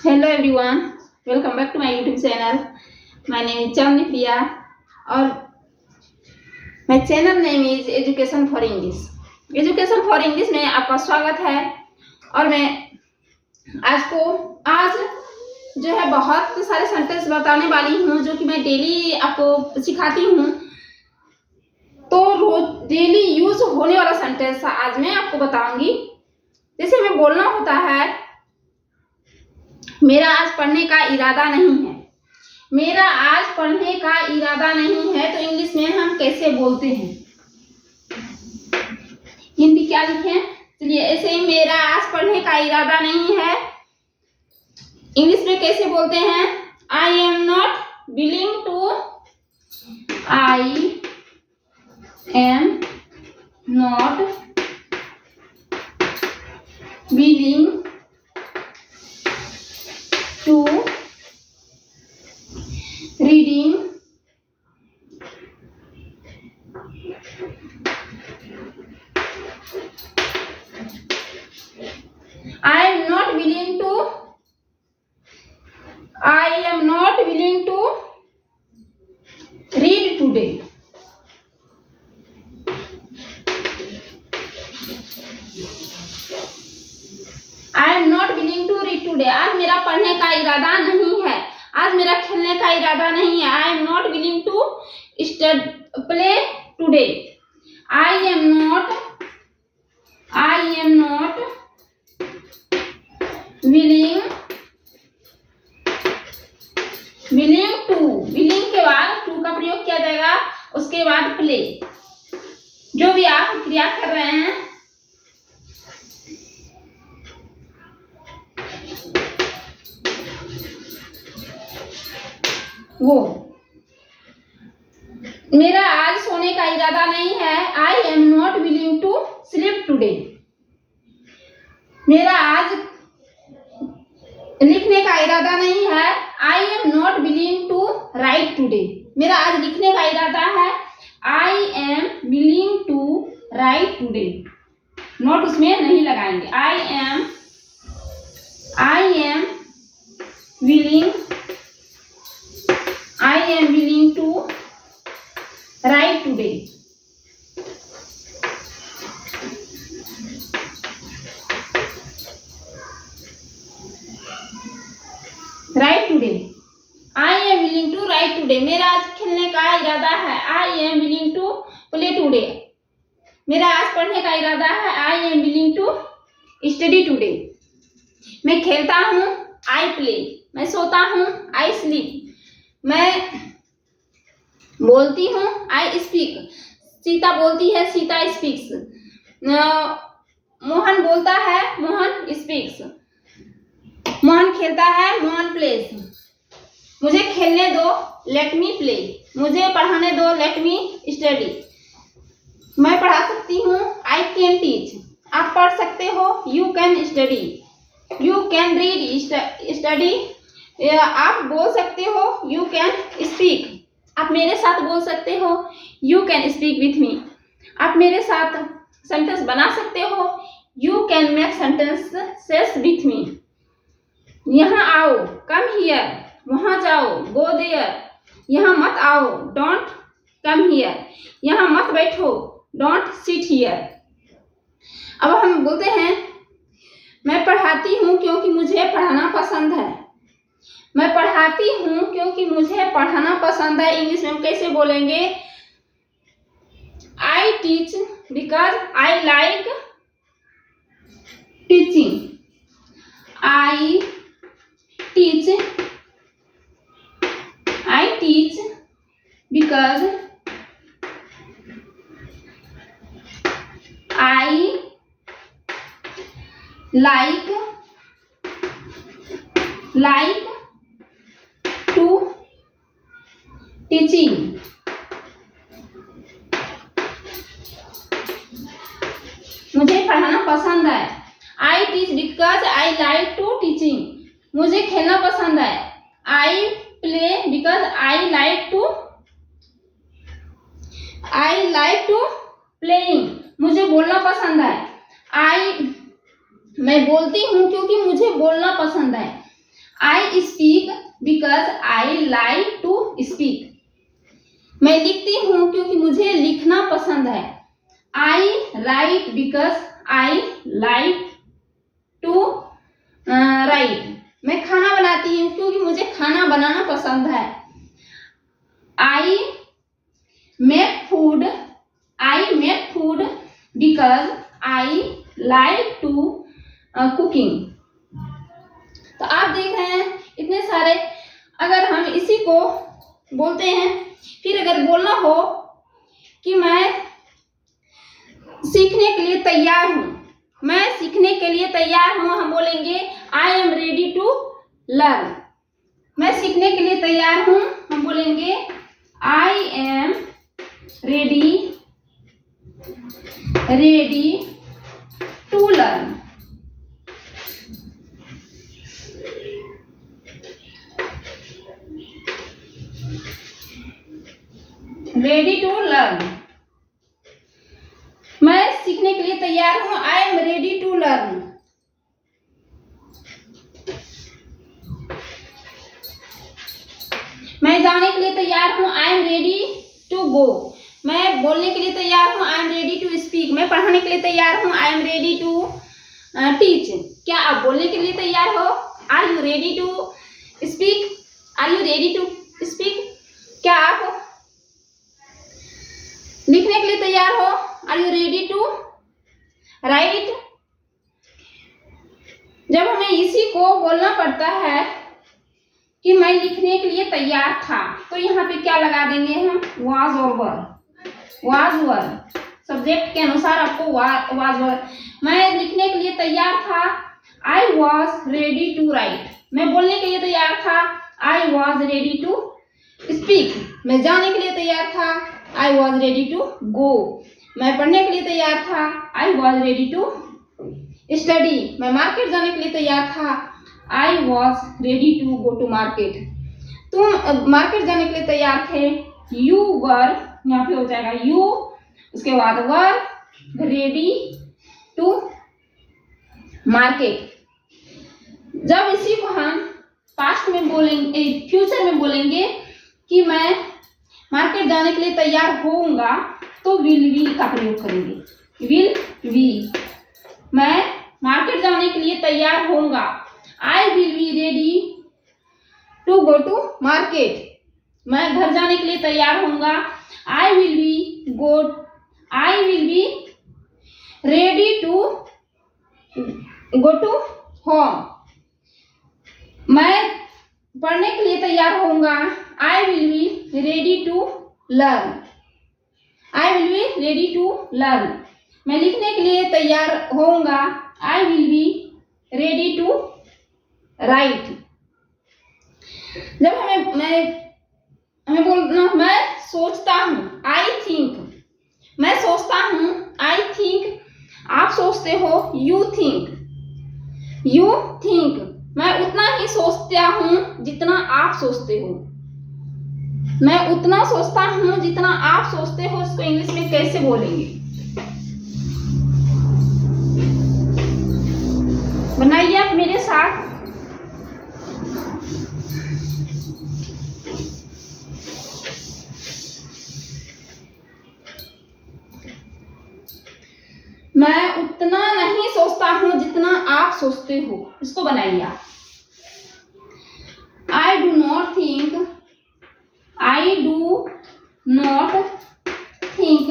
Hello everyone, welcome back to my YouTube channel. My name is Chandni Priya और my channel name is Education for English. Education for English में आपका स्वागत है और मैं आज जो है बहुत सारे सेंटेंस बताने वाली हूँ जो कि मैं डेली आपको सिखाती हूँ। तो रोज डेली यूज होने वाला सेंटेंस आज मैं आपको बताऊंगी। जैसे मैं बोलना होता है मेरा आज पढ़ने का इरादा नहीं है। मेरा आज पढ़ने का इरादा नहीं है तो इंग्लिश में हम कैसे बोलते हैं? हिंदी क्या लिखें? चलिए ऐसे ही मेरा आज पढ़ने का इरादा नहीं है इंग्लिश में कैसे बोलते हैं? I am not willing to reading I am not willing to read today. I am not willing to read today. आज मेरा पढ़ने का इरादा नहीं है। आज मेरा खेलने का इरादा नहीं है। I am not willing to play today. I am not willing के बाद to का प्रयोग किया जाएगा, उसके बाद play। जो भी आप क्रिया कर रहे हैं वो मेरा आज सोने का इरादा नहीं है। I am not willing to sleep today. मेरा आज लिखने का इरादा नहीं है। I am not willing to write today. मेरा आज लिखने का इरादा है। I am willing to write today. Not उसमें नहीं लगाएंगे। I am willing to write today. Write today. I am willing to write today. मेरा आज खेलने का इरादा है। I am willing to play today. मेरा आज पढ़ने का इरादा है। I am willing to study today. मैं खेलता हूँ। I play. मैं सोता हूँ। I sleep. मैं बोलती हूँ। I speak. सीता बोलती है। सीता स्पीक्स। मोहन बोलता है। मोहन स्पीक्स। मोहन खेलता है। मोहन प्लेस। मुझे खेलने दो। Let me play. मुझे पढ़ाने दो। Let me study. मैं पढ़ा सकती हूँ। I can teach. आप पढ़ सकते हो। You can study. You can read study. आप बोल सकते हो। You can speak. आप मेरे साथ बोल सकते हो। You can speak with me. आप मेरे साथ सेंटेंस बना सकते हो। You can make sentences with me. यहाँ आओ। Come here. वहां जाओ। Go there. यहाँ मत आओ। Don't come here. यहाँ मत बैठो। Don't sit here. अब हम बोलते हैं मैं पढ़ाती हूँ क्योंकि मुझे पढ़ाना पसंद है। मैं पढ़ाती हूँ क्योंकि मुझे पढ़ाना पसंद है। इंग्लिश में हम कैसे बोलेंगे? I teach because I like teaching. I teach because I like to teaching. मुझे पढ़ाना पसंद है। I teach because I like to teaching. मुझे खेलना पसंद है। I play because I like to playing. मुझे बोलना पसंद है। मैं बोलती हूँ क्योंकि मुझे बोलना पसंद है। I speak because I like to speak. मैं लिखती हूँ क्योंकि मुझे लिखना पसंद है। I write because I like to write. मैं खाना बनाती हूँ क्योंकि मुझे खाना बनाना पसंद है। I make food because I like to cooking. तो आप देख रहे हैं इतने सारे। अगर हम इसी को बोलते हैं, फिर अगर बोलना हो कि मैं सीखने के लिए तैयार हूं, मैं सीखने के लिए तैयार हूं, हम बोलेंगे I am ready to learn. मैं सीखने के लिए तैयार हूं, हम बोलेंगे I am ready to learn. Ready to learn. मैं सीखने के लिए तैयार हूं, I am ready to learn. मैं जाने के लिए तैयार हूं, I am ready to go. मैं बोलने के लिए तैयार हूं, I am ready to speak. मैं पढ़ाने के लिए तैयार हूं, I am ready to teach. क्या आप बोलने के लिए तैयार हो? Are you ready to speak? Are you ready to speak? क्या आप लिखने के लिए तैयार हो? Are you ready to write? जब हमें इसी को बोलना पड़ता है कि मैं लिखने के लिए तैयार था, तो यहाँ पे क्या लगा देंगे हम? वाज और वर। वाज वर सब्जेक्ट के अनुसार आपको वाज वर। मैं लिखने के लिए तैयार था, I was ready to write. मैं बोलने के लिए तैयार था, I was ready to speak. मैं जाने के लिए तैयार था, I was ready to go. मैं पढ़ने के लिए तैयार था, I was ready to study. मैं मार्केट जाने के लिए तैयार था, I was ready to go to market. तुम मार्केट जाने के लिए तैयार थे, यू वर, यहाँ पे हो जाएगा यू, उसके बाद वर रेडी टू मार्केट। जब इसी को हम पास्ट में बोलेंगे, फ्यूचर में बोलेंगे कि मैं मार्केट जाने के लिए तैयार होऊंगा, तो विल बी का प्रयोग करेंगे। विल बी, मैं मार्केट जाने के लिए तैयार होऊंगा, I will be ready to go to market. मैं घर जाने के लिए तैयार होऊंगा, I will be ready to go to home. मैं पढ़ने के लिए तैयार होऊंगा, I will be ready to learn. I will be ready to learn. मैं लिखने के लिए तैयार होऊंगा, I will be ready to write. जब हमें बोलना, मैं सोचता हूँ, आई थिंक। मैं सोचता हूँ, आई थिंक। आप सोचते हो, यू थिंक। You think. मैं उतना ही सोचता हूँ जितना आप सोचते हो। मैं उतना सोचता हूँ जितना आप सोचते हो। इसको इंग्लिश में कैसे बोलेंगे? बनाइए आप मेरे साथ। मैं उतना नहीं सोचता हूँ जितना आप सोचते हो। इसको बनाइए आप। I do not think. I do not think.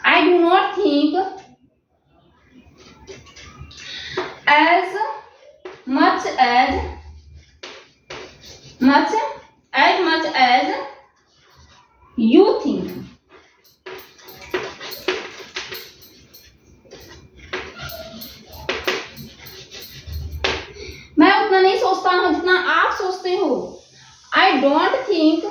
I do not think as much as you think। मैं उतना नहीं सोचता हूँ जितना आप सोचते हो। I don't think.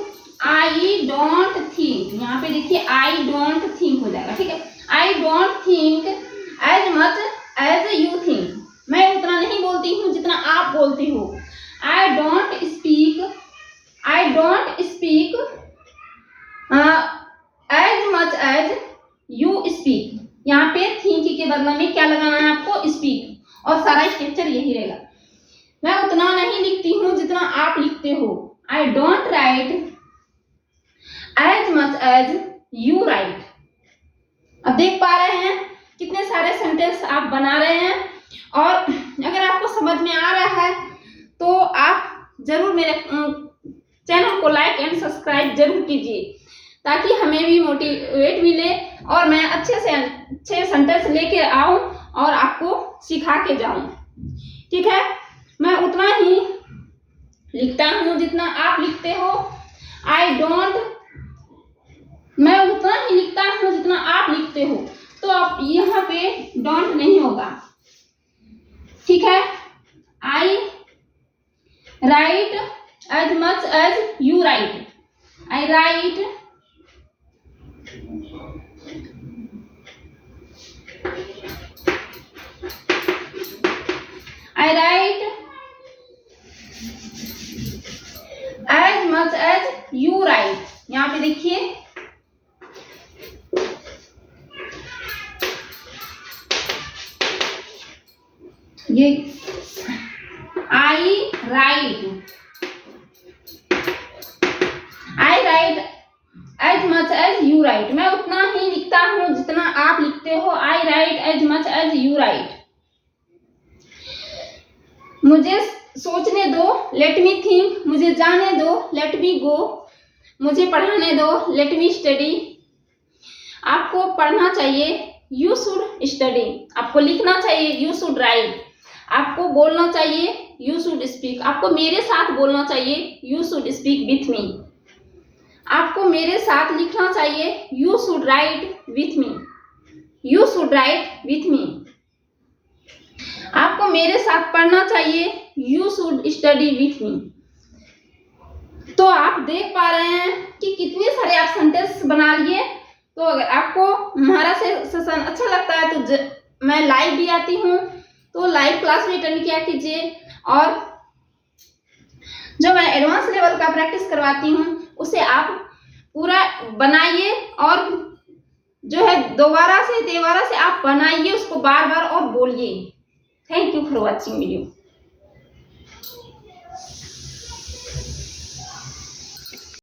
I don't think, यहाँ पे देखिए आई डोंट थिंक हो जाएगा, ठीक है। I don't think as much as you think. मैं उतना नहीं बोलती हूँ जितना आप बोलते हो। I don't speak as much as you speak. यहाँ पे थिंक के बदले में क्या लगाना है आपको? स्पीक। और सारा स्ट्रक्चर यही रहेगा। मैं उतना नहीं लिखती हूँ जितना आप लिखते हो। I don't write as much as you write. अब देख पा रहे हैं कितने सारे सेंटेंस आप बना रहे हैं। और अगर आपको समझ में आ रहा है तो आप जरूर मेरे चैनल को लाइक एंड सब्सक्राइब जरूर कीजिए, ताकि हमें भी मोटिवेट मिले और मैं अच्छे से अच्छे सेंटेंस लेके आऊं और आपको सिखा के जाऊं। ठीक है, मैं उतना ही लिखता हूं जितना आप लिखते हो। मैं उतना ही लिखता हूं जितना आप लिखते हो, तो आप यहाँ पे डोंट नहीं होगा। ठीक है, I write as much as you write. I write as much as you write. यहाँ पे देखिए, ये I write as much as you write. मैं उतना ही लिखता हूं जितना आप लिखते हो। I write as much as you write. मुझे सोचने दो, लेट मी थिंक। मुझे जाने दो, लेट मी गो। मुझे पढ़ाने दो, लेट मी स्टडी। आपको पढ़ना चाहिए, यू शुड स्टडी। आपको लिखना चाहिए, यू शुड राइट। आपको बोलना चाहिए, यू शुड स्पीक। आपको मेरे साथ बोलना चाहिए, you should speak with me. आपको मेरे साथ लिखना चाहिए, you should write with me. You should write with me. आपको मेरे साथ पढ़ना चाहिए, you should study with me. तो आप देख पा रहे हैं कि कितने सारे आप सेंटेंस बना लिए। तो अगर आपको हमारा सेशन अच्छा लगता है तो मैं लाइव भी आती हूँ, तो लाइव क्लास भी अटेंड किया कीजिए। और जो मैं एडवांस लेवल का प्रैक्टिस करवाती हूँ उसे आप पूरा बनाइए, और जो है दोबारा से आप बनाइए उसको बार बार और बोलिए। Thank you for watching video.